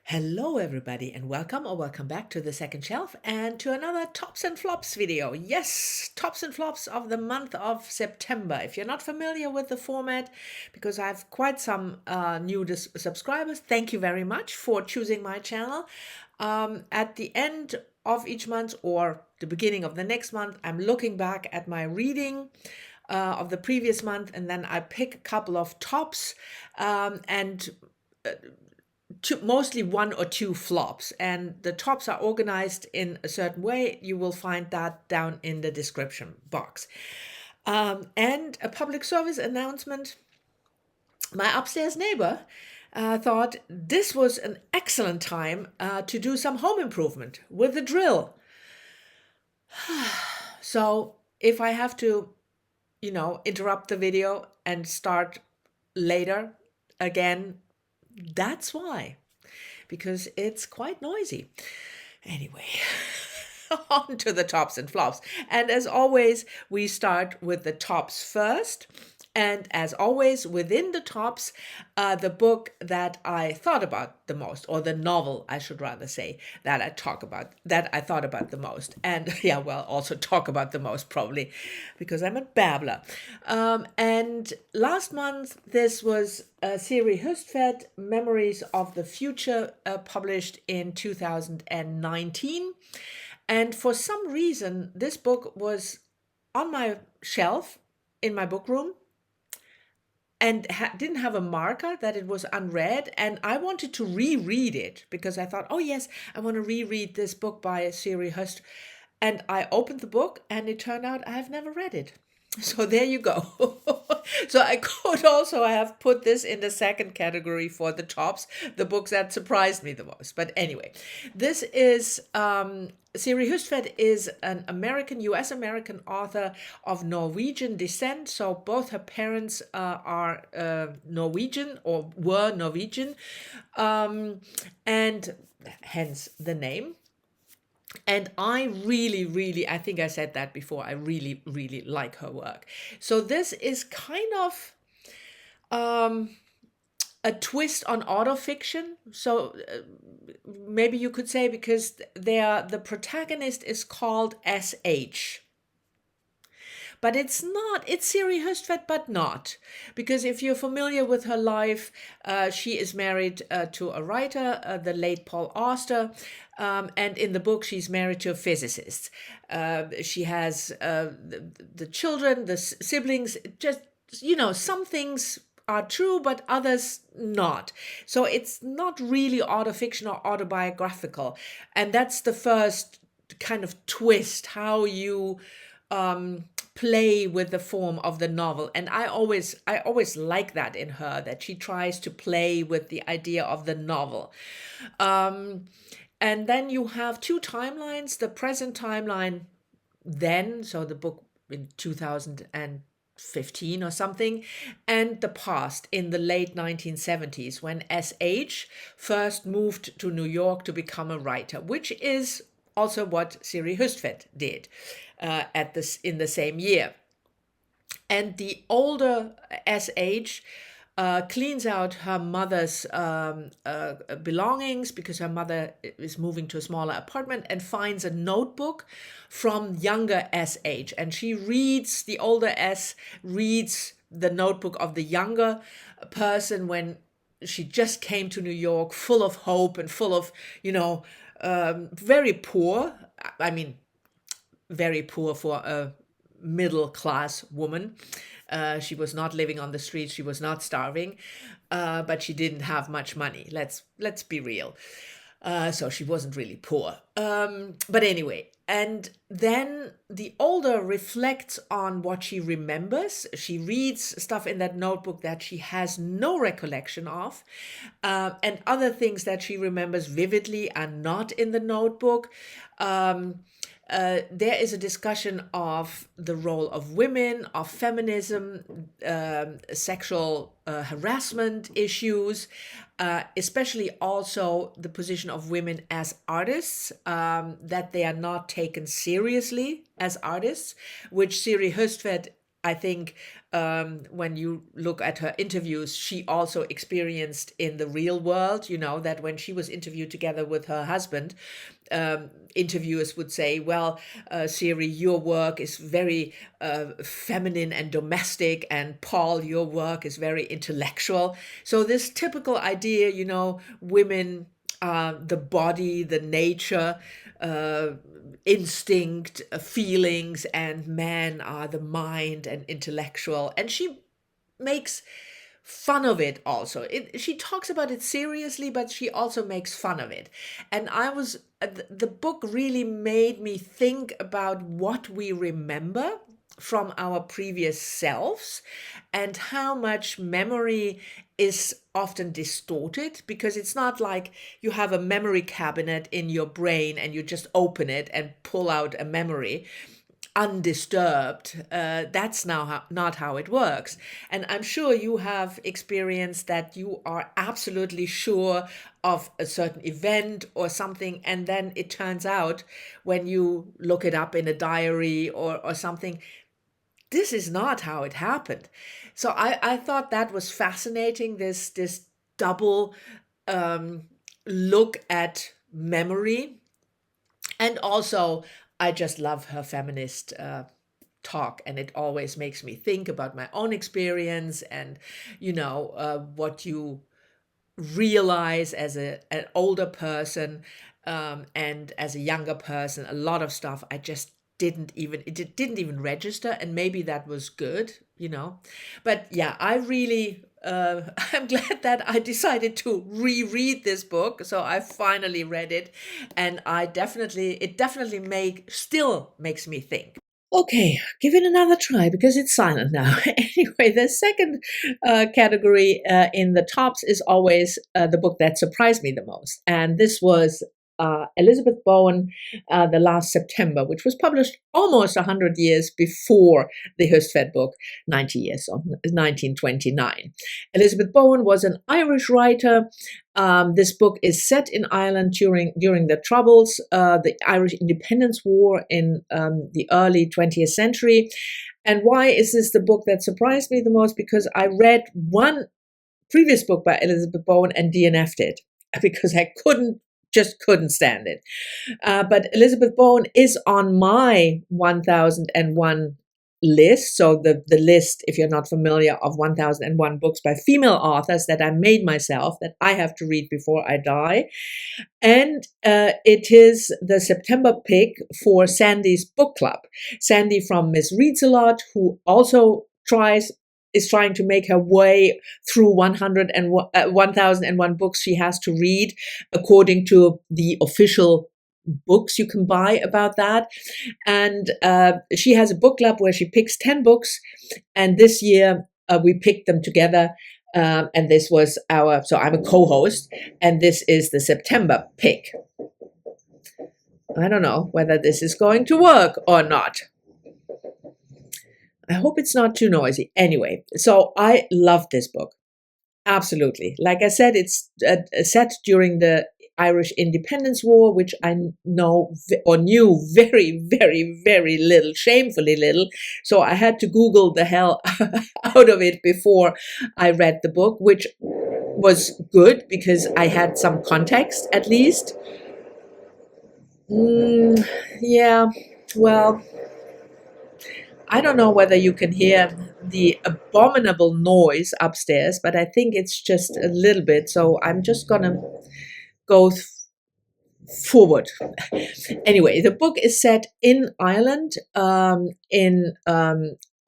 Hello everybody and welcome or welcome back to the second shelf and to another tops and flops video. Yes, tops and flops of the month of September. If you're not familiar with the format, because I have quite some new subscribers, thank you very much for choosing my channel. At the end of each month or the beginning of the next month, I'm looking back at my reading of the previous month, and then I pick a couple of tops and mostly one or two flops, and the tops are organized in a certain way. You will find that down in the description box. And a public service announcement. My upstairs neighbor thought this was an excellent time to do some home improvement with the drill. So if I have to, interrupt the video and start later again, that's why, because it's quite noisy. Anyway, on to the tops and flops. And as always, we start with the tops first. And as always, within the tops, the book that I thought about the most, or the novel, I should rather say, that I thought about the most. And also talk about the most, probably, because I'm a babbler. And last month, this was Siri Hustvedt, Memories of the Future, published in 2019. And for some reason, this book was on my shelf in my book room and didn't have a marker that it was unread. And I wanted to reread it because I thought, oh yes, I want to reread this book by Siri Hust. And I opened the book and it turned out I have never read it. So there you go. So I could also have put this in the second category for the tops, the books that surprised me the most. But anyway, this is Siri Hustvedt is an US American author of Norwegian descent. So both her parents are Norwegian or were Norwegian, and hence the name. And I really, I think I said that before, I really like her work. So this is kind of a twist on autofiction. So maybe you could say, because the protagonist is called S.H. But it's Siri Hustvedt, but not. Because if you're familiar with her life, she is married to a writer, the late Paul Auster. And in the book, she's married to a physicist. She has the children, the siblings, just, some things are true, but others not. So it's not really autofiction or autobiographical. And that's the first kind of twist, how you play with the form of the novel. And I always like that in her, that she tries to play with the idea of the novel. And then you have two timelines, the present timeline then, so the book in 2015 or something, and the past in the late 1970s, when S.H. first moved to New York to become a writer, which is also what Siri Hustvedt did in the same year. And the older S.H. Cleans out her mother's belongings, because her mother is moving to a smaller apartment, and finds a notebook from younger S.H. And the older S reads the notebook of the younger person when she just came to New York, full of hope and full of, very poor. I mean, very poor for a middle-class woman. She was not living on the streets. She was not starving, but she didn't have much money. Let's be real. So she wasn't really poor. But anyway, and then the older reflects on what she remembers. She reads stuff in that notebook that she has no recollection of, and other things that she remembers vividly are not in the notebook. There is a discussion of the role of women, of feminism, sexual harassment issues, especially also the position of women as artists, that they are not taken seriously as artists, which Siri Hustvedt I think when you look at her interviews, she also experienced in the real world, that when she was interviewed together with her husband, interviewers would say, well, Siri, your work is very feminine and domestic, and Paul, your work is very intellectual. So this typical idea, women, the body, the nature, uh, instinct, feelings, and men are the mind and intellectual. And she makes fun of it also. She talks about it seriously, but she also makes fun of it. And the book really made me think about what we remember from our previous selves and how much memory is often distorted, because it's not like you have a memory cabinet in your brain and you just open it and pull out a memory undisturbed. That's not how it works. And I'm sure you have experienced that you are absolutely sure of a certain event or something, and then it turns out when you look it up in a diary or something, this is not how it happened. So I thought that was fascinating, this double um, look at memory. And also, I just love her feminist talk, and it always makes me think about my own experience and, what you realize as an older person, and as a younger person. A lot of stuff I just didn't even register, and maybe that was good. But yeah, I really I'm glad that I decided to reread this book. So I finally read it, and it definitely still makes me think. Okay, give it another try because it's silent now. Anyway, the second category in the tops is always the book that surprised me the most. And this was Elizabeth Bowen, The Last September, which was published almost 100 years before the Hustvedt book, 90 years, so 1929. Elizabeth Bowen was an Irish writer. This book is set in Ireland during the Troubles, the Irish Independence War in the early 20th century. And why is this the book that surprised me the most? Because I read one previous book by Elizabeth Bowen and DNF'd it because I just couldn't stand it. But Elizabeth Bowen is on my 1001 list. So the list, if you're not familiar, of 1001 books by female authors that I made myself, that I have to read before I die. And it is the September pick for Sandy's book club. Sandy from Miss Reads a Lot, who also is trying to make her way through 1001 books she has to read, according to the official books you can buy about that. And she has a book club where she picks 10 books. And this year we picked them together. And this was so I'm a co-host, and this is the September pick. I don't know whether this is going to work or not. I hope it's not too noisy. Anyway, so I love this book. Absolutely. Like I said, it's set during the Irish Independence War, which I knew very, very, very little, shamefully little. So I had to Google the hell out of it before I read the book, which was good because I had some context at least. Yeah, well, I don't know whether you can hear the abominable noise upstairs, but I think it's just a little bit. So I'm just going to go forward. Anyway, the book is set in Ireland, on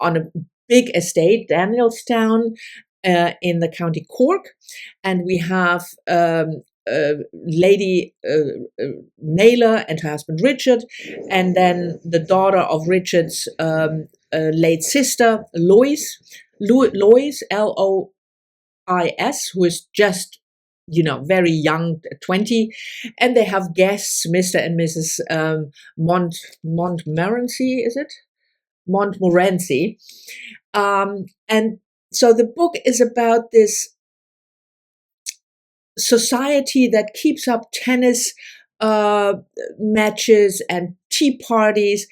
a big estate, Danielstown, in the county Cork, and we have Lady Naylor and her husband Richard, and then the daughter of Richard's late sister Lois, Lois, who is just very young, 20, and they have guests, Mr. and Mrs. Montmorency, is it? Montmorency. And so the book is about this society that keeps up tennis matches and tea parties,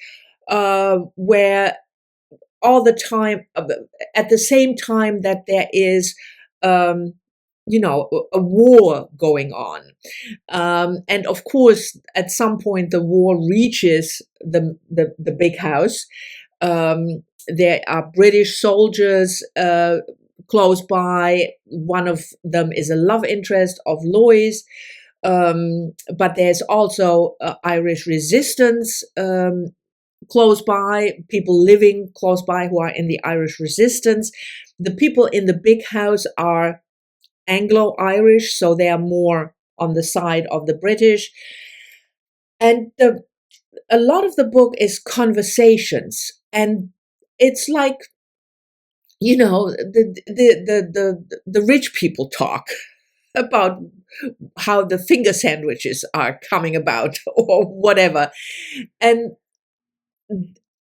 where all the time, at the same time that there is, um, a war going on. And of course, at some point, the war reaches the big house. There are British soldiers close by. One of them is a love interest of Lois. But there's also Irish resistance close by, people living close by who are in the Irish resistance. The people in the big house are Anglo-Irish, so they are more on the side of the British. And a lot of the book is conversations, and it's like, the rich people talk about how the finger sandwiches are coming about or whatever. And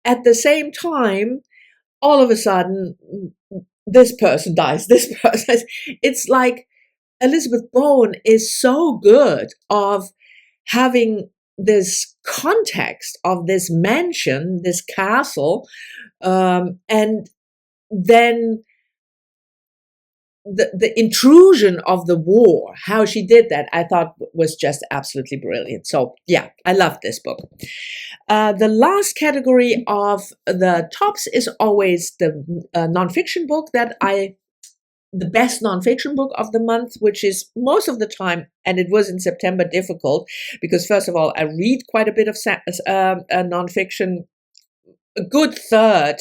at the same time, all of a sudden, this person dies, this person. It's like Elizabeth Bowen is so good of having this context of this mansion, this castle, and then the intrusion of the war, how she did that, I thought was just absolutely brilliant. So yeah, I love this book. The last category of the tops is always the nonfiction book the best nonfiction book of the month, which is most of the time, and it was in September, difficult because first of all, I read quite a bit of nonfiction. A good third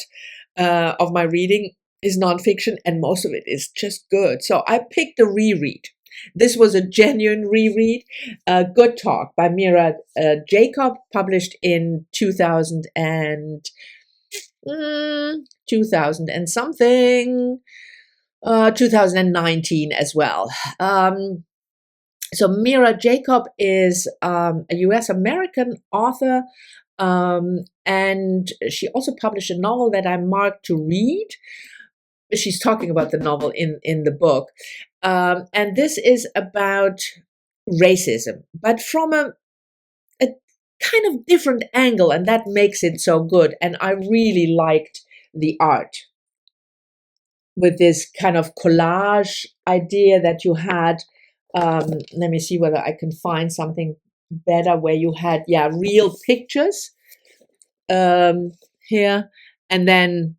of my reading is nonfiction, and most of it is just good. So I picked a reread. This was a genuine reread. Good Talk by Mira Jacob, published in 2000 and something, 2019 as well. So Mira Jacob is a US American author, and she also published a novel that I marked to read. She's talking about the novel in the book. And this is about racism, but from a kind of different angle, and that makes it so good. And I really liked the art with this kind of collage idea that you had. Let me see whether I can find something better where you had, real pictures here, and then,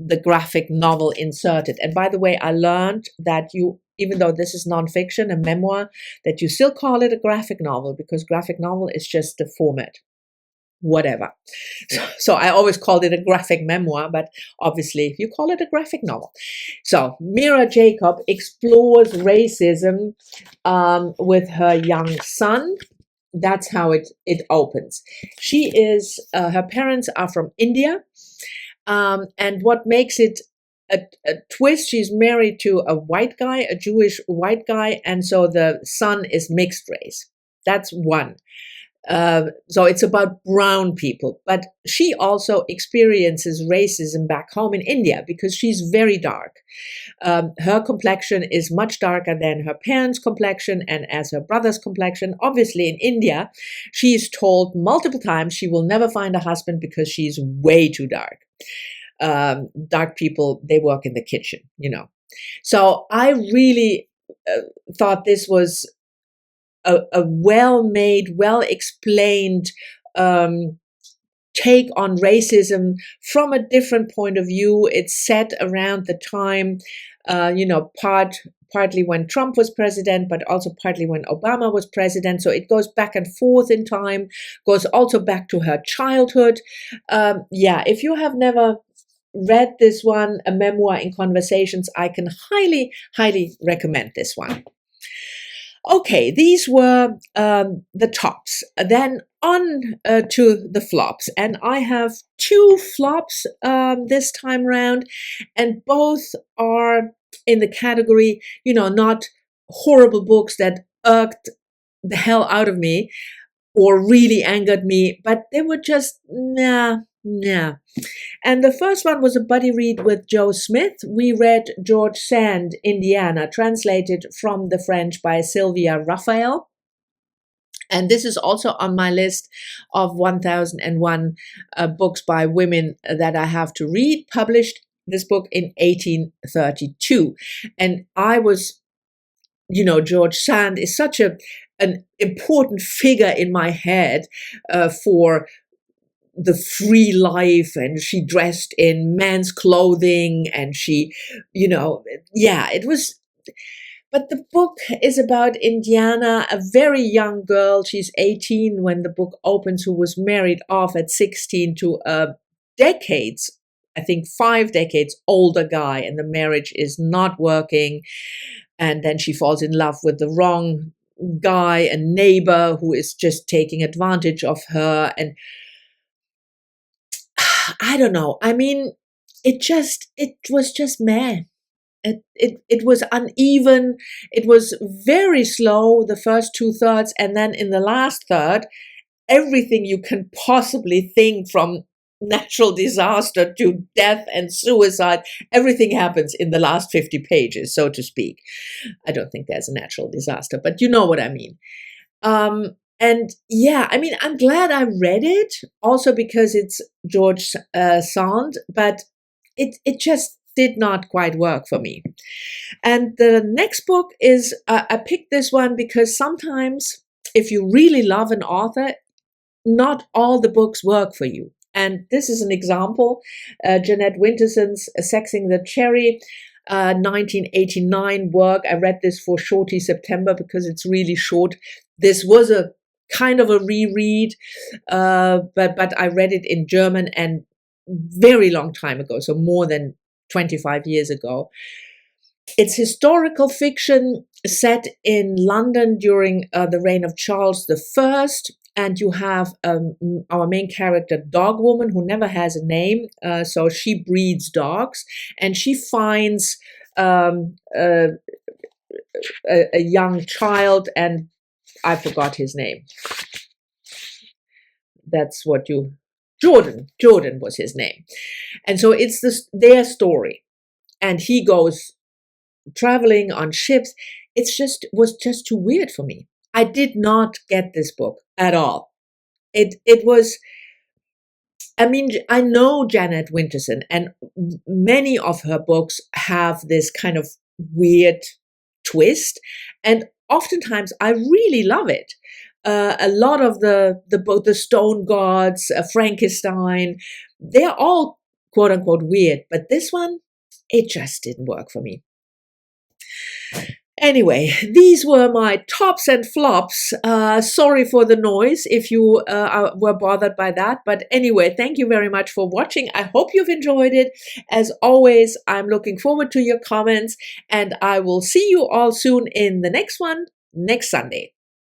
the graphic novel inserted. And by the way, I learned that even though this is nonfiction, a memoir, that you still call it a graphic novel, because graphic novel is just the format, whatever. So I always called it a graphic memoir, but obviously you call it a graphic novel. So Mira Jacob explores racism with her young son. That's how it opens. She is, her parents are from India. And what makes it a twist, she's married to a white guy, a Jewish white guy, and so the son is mixed race. That's one. So it's about brown people, but she also experiences racism back home in India because she's very dark. Her complexion is much darker than her parents' complexion and as her brother's complexion. Obviously, in India, she is told multiple times she will never find a husband because she's way too dark. Dark people, they work in the kitchen, So I really thought this was a well-made, well-explained take on racism from a different point of view. It's set around the time, partly when Trump was president, but also partly when Obama was president. So it goes back and forth in time, goes also back to her childhood. If you have never read this one, A Memoir in Conversations, I can highly, highly recommend this one. Okay, these were the tops. Then on to the flops. And I have two flops this time around, and both are in the category, not horrible books that irked the hell out of me or really angered me, but they were just, nah. And the first one was a buddy read with JoSmith. We read George Sand, Indiana, translated from the French by Sylvia Raphael. And this is also on my list of 1001 books by women that I have to read, published this book in 1832. And I was, George Sand is such an important figure in my head for the free life, and she dressed in men's clothing, and she, it was. But the book is about Indiana, a very young girl. She's 18 when the book opens, who was married off at 16 to a decades, I think 5 decades older guy, and the marriage is not working. And then she falls in love with the wrong guy, a neighbor who is just taking advantage of her. And I don't know. I mean, it was just meh. It was uneven. It was very slow, the first 2/3, and then in the last third, everything you can possibly think, from natural disaster to death and suicide, everything happens in the last 50 pages, so to speak. I don't think there's a natural disaster, but you know what I mean. And yeah, I mean, I'm glad I read it, also because it's George Sand, but it just did not quite work for me. And the next book is, I picked this one because sometimes if you really love an author, not all the books work for you. And this is an example, Jeanette Winterson's Sexing the Cherry, 1989 work. I read this for Shorty September because it's really short. This was a kind of a reread, but I read it in German, and very long time ago, so more than 25 years ago. It's historical fiction set in London during the reign of Charles I, and you have our main character, Dog Woman, who never has a name, so she breeds dogs, and she finds a young child, and I forgot his name. That's what you... Jordan was his name. And so it's their story. And he goes traveling on ships. Was just too weird for me. I did not get this book at all. It was, I mean, I know Janet Winterson, and many of her books have this kind of weird twist, and oftentimes I really love it. A lot of the stone gods, Frankenstein, they're all quote unquote weird, but this one, it just didn't work for me. Anyway, these were my tops and flops. Sorry for the noise if you were bothered by that. But anyway, thank you very much for watching. I hope you've enjoyed it. As always, I'm looking forward to your comments, and I will see you all soon in the next one next Sunday.